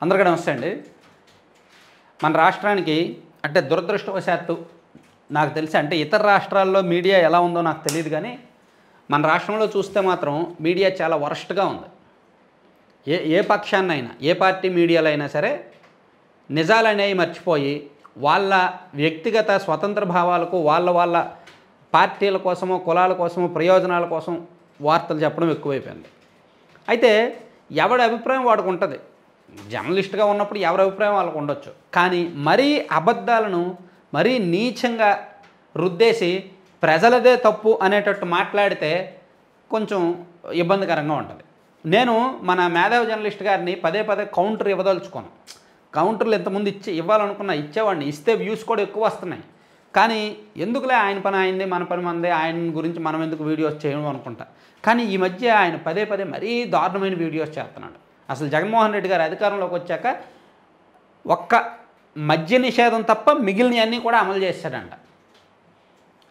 అందరికీ నమస్తే అండి. మన రాష్ట్రానికి అంటే దురదృష్టవశాత్తు నాకు తెలిసి అంటే ఇతర రాష్ట్రాల్లో మీడియా ఎలా ఉందో నాకు తెలియదు కానీ మన రాష్ట్రంలో చూస్తే మాత్రం మీడియా చాలా వరస్ట్గా ఉంది. ఏ పక్షాన్నైనా ఏ పార్టీ మీడియాలో అయినా సరే నిజాలనేవి మర్చిపోయి వాళ్ళ వ్యక్తిగత స్వతంత్ర భావాలకు వాళ్ళ పార్టీల కోసమో కులాల కోసమో ప్రయోజనాల కోసం వార్తలు చెప్పడం ఎక్కువైపోయింది. అయితే ఎవడి అభిప్రాయం వాడికి ఉంటుంది. జర్నలిస్ట్గా ఉన్నప్పుడు ఎవరి అభిప్రాయం వాళ్ళకు ఉండొచ్చు. కానీ మరీ అబద్ధాలను మరీ నీచంగా రుద్దేసి ప్రజలదే తప్పు అనేటట్టు మాట్లాడితే కొంచెం ఇబ్బందికరంగా ఉంటుంది. నేను మన మేధావి జర్నలిస్ట్ గారిని పదే కౌంటర్ ఇవ్వదలుచుకోను. కౌంటర్లు ఇంతకుముందు ఇవ్వాలనుకున్నా ఇచ్చేవాడిని. ఇస్తే వ్యూస్ కూడా ఎక్కువ వస్తున్నాయి. కానీ ఎందుకులే ఆయన పని ఆయనది మన పని మనదే, ఆయన గురించి మనం ఎందుకు వీడియోస్ చేయడం అనుకుంటా. కానీ ఈ మధ్య ఆయన పదే మరీ దారుణమైన వీడియోస్ చేస్తున్నాడు. అసలు జగన్మోహన్ రెడ్డి గారు అధికారంలోకి వచ్చాక ఒక్క మద్య నిషేధం తప్ప మిగిలినవన్నీ కూడా అమలు చేశాడంట.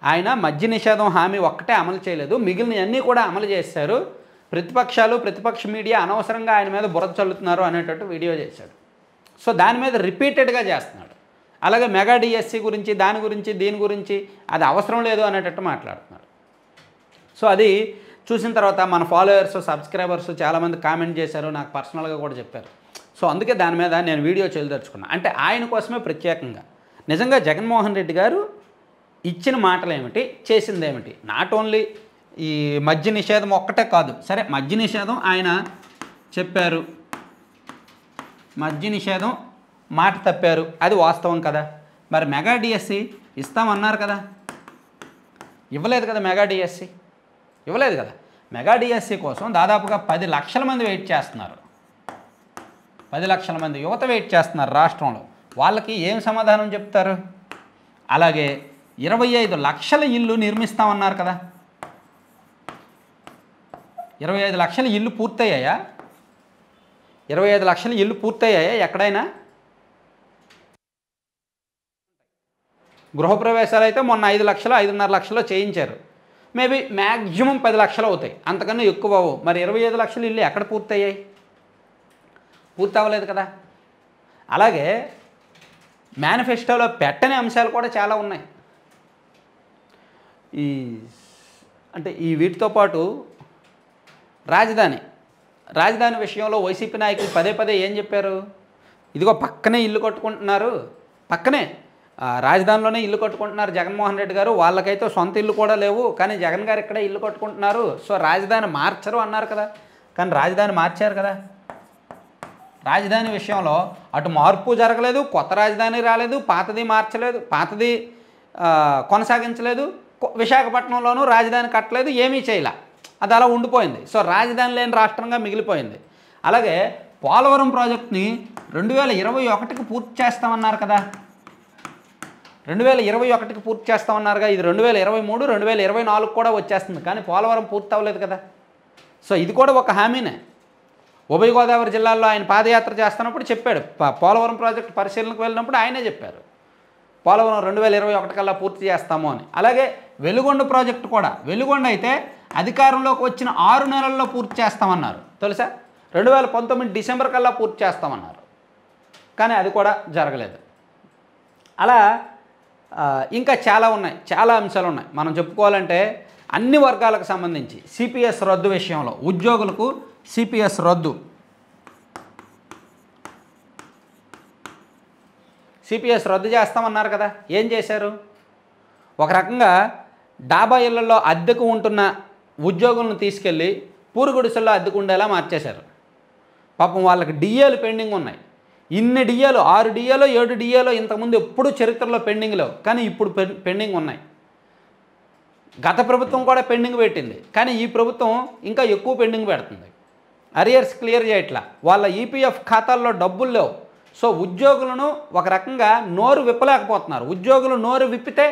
ఆయన మద్య నిషేధం హామీ ఒక్కటే అమలు చేయలేదు, మిగిలినవన్నీ కూడా అమలు చేశారు. ప్రతిపక్ష మీడియా అనవసరంగా ఆయన మీద బురద చల్లుతున్నారు అనేటట్టు వీడియో చేశాడు. సో దాని మీద రిపీటెడ్గా చేస్తున్నాడు. అలాగే మెగా డిఎస్సి గురించి దీని గురించి అది అవసరం లేదు అనేటట్టు మాట్లాడుతున్నాడు. సో అది చూసిన తర్వాత మన ఫాలోవర్స్ సబ్స్క్రైబర్స్ చాలామంది కామెంట్ చేశారు, నాకు పర్సనల్గా కూడా చెప్పారు. సో అందుకే దాని మీద నేను వీడియో చేయదలుచుకున్నాను. అంటే ఆయన కోసమే ప్రత్యేకంగా నిజంగా జగన్మోహన్ రెడ్డి గారు ఇచ్చిన మాటలు ఏమిటి, చేసింది ఏమిటి, నాట్ ఓన్లీ ఈ మద్య నిషేధం ఒక్కటే కాదు. సరే మద్య నిషేధం ఆయన చెప్పారు, మద్య నిషేధం మాట తప్పారు, అది వాస్తవం కదా. మరి మెగా డిఎస్సి ఇస్తామన్నారు కదా, ఇవ్వలేదు కదా. మెగా డిఎస్సి ఇవ్వలేదు కదా. మెగా డిఎస్సి కోసం దాదాపుగా 10 లక్షల మంది వెయిట్ చేస్తున్నారు. 10 లక్షల మంది యువత వెయిట్ చేస్తున్నారు రాష్ట్రంలో. వాళ్ళకి ఏం సమాధానం చెప్తారు? అలాగే 25 లక్షల ఇల్లు నిర్మిస్తామన్నారు కదా. 25 లక్షల ఇల్లు పూర్తయ్యాయా? 25 లక్షల ఇల్లు పూర్తయ్యాయా ఎక్కడైనా? గృహప్రవేశాలు అయితే మొన్న 5 లక్షలు 5.5 లక్షలు చేయించారు. మేబీ మ్యాక్సిమం 10 లక్షలు అవుతాయి, అంతకన్నా ఎక్కువ అవ్వవు. మరి 25 లక్షల ఇల్లు ఎక్కడ పూర్తయ్యాయి? పూర్తి అవ్వలేదు కదా. అలాగే మేనిఫెస్టోలో పెట్టని అంశాలు కూడా చాలా ఉన్నాయి. ఈ వీటితో పాటు రాజధాని విషయంలో వైసీపీ నాయకులు పదే ఏం చెప్పారు? ఇదిగో పక్కనే ఇల్లు కట్టుకుంటున్నారు, పక్కనే రాజధానిలోనే ఇల్లు కట్టుకుంటున్నారు జగన్మోహన్ రెడ్డి గారు, వాళ్ళకైతే సొంత ఇల్లు కూడా లేవు, కానీ జగన్ గారు ఇక్కడే ఇల్లు కట్టుకుంటున్నారు. సో రాజధాని మార్చరు అన్నారు కదా. కానీ రాజధాని మార్చారు కదా. రాజధాని విషయంలో అటు మార్పు జరగలేదు, కొత్త రాజధాని రాలేదు, పాతది మార్చలేదు, పాతది కొనసాగించలేదు, విశాఖపట్నంలోనూ రాజధాని కట్టలేదు, ఏమీ చేయలే, అది అలా ఉండిపోయింది. సో రాజధాని లేని రాష్ట్రంగా మిగిలిపోయింది. అలాగే పోలవరం ప్రాజెక్ట్ని 2021కి పూర్తి చేస్తామన్నారు కదా. 2021కి పూర్తి చేస్తామన్నారుగా. ఇది 2023, 2024 కూడా వచ్చేస్తుంది, కానీ పోలవరం పూర్తి అవ్వలేదు కదా. సో ఇది కూడా ఒక హామీనే. ఉభయ గోదావరి జిల్లాల్లో ఆయన పాదయాత్ర చేస్తున్నప్పుడు చెప్పాడు, పోలవరం ప్రాజెక్టు పరిశీలనకు వెళ్ళినప్పుడు ఆయనే చెప్పారు పోలవరం 2021 కల్లా పూర్తి చేస్తాము అని. అలాగే వెలుగొండ ప్రాజెక్టు కూడా, వెలుగొండ అయితే అధికారంలోకి వచ్చిన 6 నెలల్లో పూర్తి చేస్తామన్నారు తెలుసా. 2019 డిసెంబర్ కల్లా పూర్తి చేస్తామన్నారు, కానీ అది కూడా జరగలేదు. అలా ఇంకా చాలా ఉన్నాయి, చాలా అంశాలు ఉన్నాయి మనం చెప్పుకోవాలంటే. అన్ని వర్గాలకు సంబంధించి సిపిఎస్ రద్దు విషయంలో ఉద్యోగులకు సిపిఎస్ రద్దు చేస్తామన్నారు కదా. ఏం చేశారు? ఒక రకంగా డాబా ఇళ్లలో అద్దెకు ఉంటున్న ఉద్యోగులను తీసుకెళ్ళి పూరుగుడిసెల్లో అద్దెకు ఉండేలా మార్చేశారు. పాపం వాళ్ళకి డిఏలు పెండింగ్ ఉన్నాయి. ఇన్ని డిఏలు, 6 డిఏలో 7 డిఏలో ఇంతకుముందు ఎప్పుడు చరిత్రలో పెండింగ్ లేవు, కానీ ఇప్పుడు పెండింగ్ ఉన్నాయి. గత ప్రభుత్వం కూడా పెండింగ్ పెట్టింది, కానీ ఈ ప్రభుత్వం ఇంకా ఎక్కువ పెండింగ్ పెడుతుంది. అరియర్స్ క్లియర్ చేయట్లా, వాళ్ళ ఈపీఎఫ్ ఖాతాల్లో డబ్బులు లేవు. సో ఉద్యోగులను ఒక రకంగా నోరు విప్పలేకపోతున్నారు. ఉద్యోగులు నోరు విప్పితే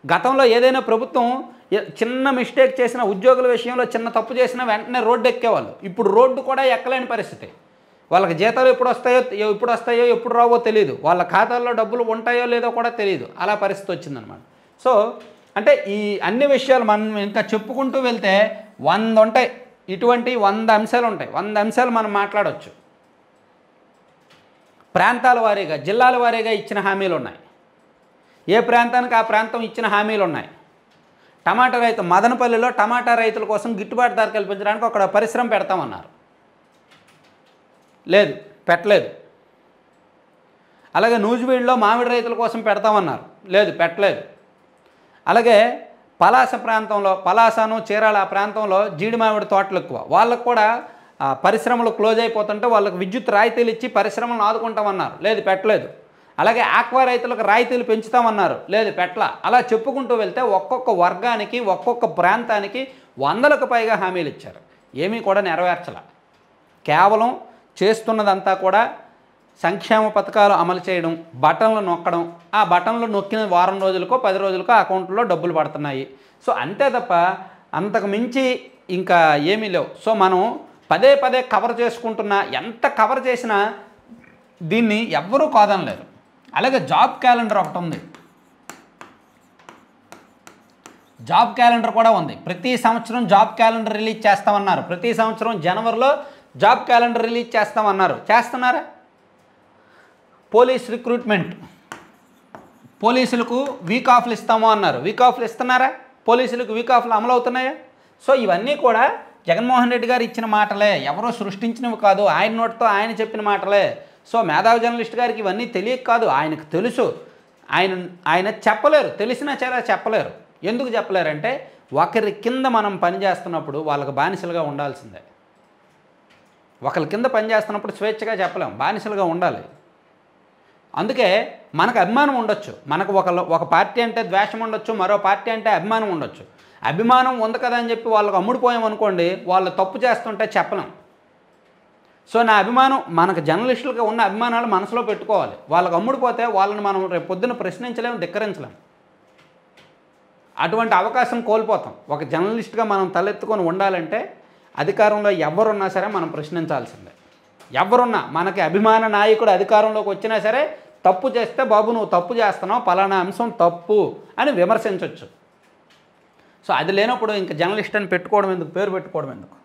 గతంలో ఏదైనా ప్రభుత్వం చిన్న మిస్టేక్ చేసిన ఉద్యోగుల విషయంలో చిన్న తప్పు చేసినా వెంటనే రోడ్డు ఎక్కేవాళ్ళు. ఇప్పుడు రోడ్డు కూడా ఎక్కలేని పరిస్థితి. వాళ్ళకి జీతాలు ఎప్పుడు వస్తాయో ఎప్పుడు రావో తెలియదు, వాళ్ళ ఖాతాల్లో డబ్బులు ఉంటాయో లేదో కూడా తెలియదు, అలా పరిస్థితి వచ్చిందనమాట. సో అంటే ఈ అన్ని విషయాలు మనం ఇంకా చెప్పుకుంటూ వెళ్తే 100 ఉంటాయి. ఇటువంటి 100 అంశాలు ఉంటాయి. 100 అంశాలు మనం మాట్లాడవచ్చు. ప్రాంతాల వారీగా జిల్లాల వారీగా ఇచ్చిన హామీలు ఉన్నాయి. ఏ ప్రాంతానికి ఆ ప్రాంతం ఇచ్చిన హామీలు ఉన్నాయి. టమాటా రైతు మదనపల్లిలో టమాటా రైతుల కోసం గిట్టుబాటు ధర కల్పించడానికి ఒక పరిశ్రమ పెడతామన్నారు, లేదు పెట్టలేదు. అలాగే నూజివీడులో మామిడి రైతుల కోసం పెడతామన్నారు, లేదు పెట్టలేదు. అలాగే పలాస ప్రాంతంలో పలాసను చీరాల ఆ ప్రాంతంలో జీడి మామిడి తోటలు ఎక్కువ, వాళ్ళకు కూడా పరిశ్రమలు క్లోజ్ అయిపోతుంటే వాళ్ళకి విద్యుత్ రాయితీలు ఇచ్చి పరిశ్రమలను ఆదుకుంటామన్నారు, లేదు పెట్టలేదు. అలాగే ఆక్వా రైతులకు రాయితీలు పెంచుతామన్నారు, లేదు పెట్టలా. అలా చెప్పుకుంటూ వెళ్తే ఒక్కొక్క వర్గానికి ఒక్కొక్క ప్రాంతానికి 100లకు పైగా హామీలు ఇచ్చారు, ఏమీ కూడా నెరవేర్చలా. కేవలం చేస్తున్నదంతా కూడా సంక్షేమ పథకాలు అమలు చేయడం, బటన్లు నొక్కడం, ఆ బటన్లు నొక్కిన వారం రోజులకో 10 రోజులకో అకౌంట్లో డబ్బులు పడుతున్నాయి. సో అంతే తప్ప అంతకు మించి ఇంకా ఏమీ లేవు. సో మనం పదే పదే కవర్ చేసుకుంటున్నా, ఎంత కవర్ చేసినా దీన్ని ఎవ్వరూ కాదనలేరు. అలాగే జాబ్ క్యాలెండర్ ఒకటి ఉంది, జాబ్ క్యాలెండర్ కూడా ఉంది. ప్రతి సంవత్సరం జాబ్ క్యాలెండర్ రిలీజ్ చేస్తామన్నారు, ప్రతి సంవత్సరం జనవరిలో జాబ్ క్యాలెండర్ రిలీజ్ చేస్తామన్నారు, చేస్తున్నారా? పోలీస్ రిక్రూట్మెంట్, పోలీసులకు వీక్ ఆఫ్లు ఇస్తాము అన్నారు, వీక్ ఆఫ్లు ఇస్తున్నారా? పోలీసులకు వీక్ ఆఫ్లు అమలు అవుతున్నాయా? సో ఇవన్నీ కూడా జగన్మోహన్ రెడ్డి గారు ఇచ్చిన మాటలే, ఎవరో సృష్టించినవి కాదు, ఆయన నోటితో ఆయన చెప్పిన మాటలే. సో మేధావి జర్నలిస్ట్ గారికి ఇవన్నీ తెలియక కాదు, ఆయనకు తెలుసు. ఆయన చెప్పలేరు, తెలిసినా చాలా చెప్పలేరు. ఎందుకు చెప్పలేరంటే ఒకరి కింద మనం పనిచేస్తున్నప్పుడు వాళ్ళకి బానిసలుగా ఉండాల్సిందే. ఒకరి కింద పనిచేస్తున్నప్పుడు స్వేచ్ఛగా చెప్పలేం, బానిసలుగా ఉండాలి. అందుకే మనకు అభిమానం ఉండొచ్చు, మనకు ఒక పార్టీ అంటే ద్వేషం ఉండొచ్చు, మరో పార్టీ అంటే అభిమానం ఉండొచ్చు. అభిమానం ఉంది కదా అని చెప్పి వాళ్ళకు అమ్ముడిపోయామనుకోండి, వాళ్ళు తప్పు చేస్తుంటే చెప్పలేం. సో నా అభిమానం, మనకు జర్నలిస్టులుగా ఉన్న అభిమానాలు మనసులో పెట్టుకోవాలి. వాళ్ళకు అమ్ముడిపోతే వాళ్ళని మనం రేపు పొద్దున్న ప్రశ్నించలేము, ధిక్కరించలేము. అటువంటి అవకాశం కోల్పోతాం. ఒక జర్నలిస్ట్గా మనం తలెత్తుకొని ఉండాలంటే అధికారంలో ఎవరున్నా సరే మనం ప్రశ్నించాల్సిందే. ఎవరున్నా, మనకి అభిమాన నాయకుడు అధికారంలోకి వచ్చినా సరే తప్పు చేస్తే, బాబు నువ్వు తప్పు చేస్తున్నావు, పలానా అంశం తప్పు అని విమర్శించవచ్చు. సో అది లేనప్పుడు ఇంకా జర్నలిస్ట్ అని పెట్టుకోవడం ఎందుకు, పేరు పెట్టుకోవడం ఎందుకు?